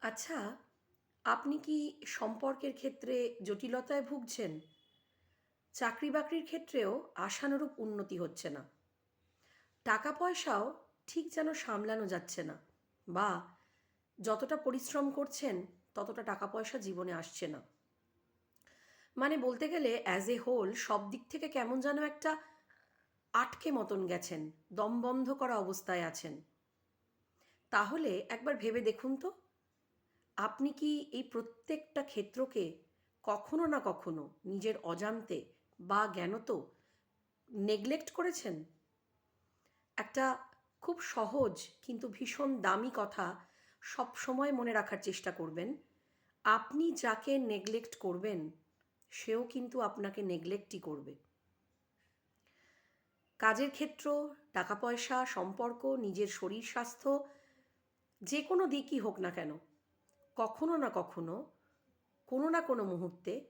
আচ্ছা, আপনি কি সম্পর্কের ক্ষেত্রে জটিলতায় ভুগছেন? চাকরি-বাকরির ক্ষেত্রেও আশানুরূপ উন্নতি হচ্ছে না। টাকা-পয়সাও ঠিক যেন সামলানো যাচ্ছে না। বা যতটা পরিশ্রম করছেন, ততটা টাকা-পয়সা জীবনে আসছে না। মানে বলতে গেলে অ্যাজ এ হোল সব দিক থেকে কেমন যেন একটা আটকে মতন গেছেন। দমবন্ধ করা অবস্থায় আছেন। তাহলে একবার ভেবে দেখুন তো, আপনি কি এই প্রত্যেকটা ক্ষেত্রকে কখনো না কখনো নিজের অজান্তে বা জ্ঞানত নেগলেক্ট করেছেন? একটা খুব সহজ কিন্তু ভীষণ দামি কথা সবসময় মনে রাখার চেষ্টা করবেন। আপনি যাকে নেগলেক্ট করবেন, সেও কিন্তু আপনাকে নেগলেক্টই করবে। কাজের ক্ষেত্র, টাকা পয়সা, সম্পর্ক, নিজের শরীর স্বাস্থ্য যে কোনো দিকই হোক না কেন, কখনো না কখনো কোনো না কোনো মুহূর্তে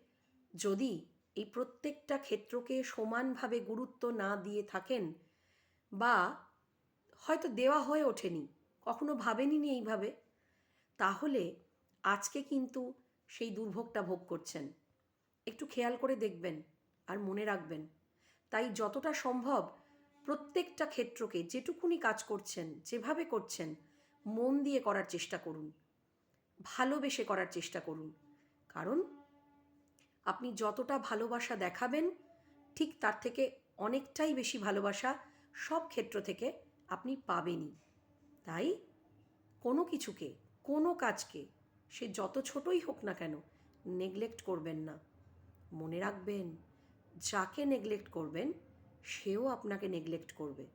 যদি এই প্রত্যেকটা ক্ষেত্রকে সমানভাবে গুরুত্ব না দিয়ে থাকেন বা হয়তো দেওয়া হয়ে ওঠেনি, কখনো ভাবেনইনি এইভাবে, তাহলে আজকে কিন্তু সেই দুর্ভোগটা ভোগ করছেন। একটু খেয়াল করে দেখবেন আর মনে রাখবেন। তাই যতটা সম্ভব প্রত্যেকটা ক্ষেত্রকে যেটুকুনি কাজ করছেন, যেভাবে করছেন, মন দিয়ে করার চেষ্টা করুন। ভালোবেসে করার চেষ্টা করুন। কারণ আপনি যতটা ভালোবাসা দেখাবেন, ঠিক তার থেকে অনেকটাই বেশি ভালোবাসা সব ক্ষেত্র থেকে আপনি পাবেনই। তাই কোনো কিছুকে, কোনো কাজকে, সে যত ছোটই হোক না কেন, নেগলেক্ট করবেন না। মনে রাখবেন, যাকে নেগলেক্ট করবেন, সেও আপনাকে নেগলেক্ট করবে।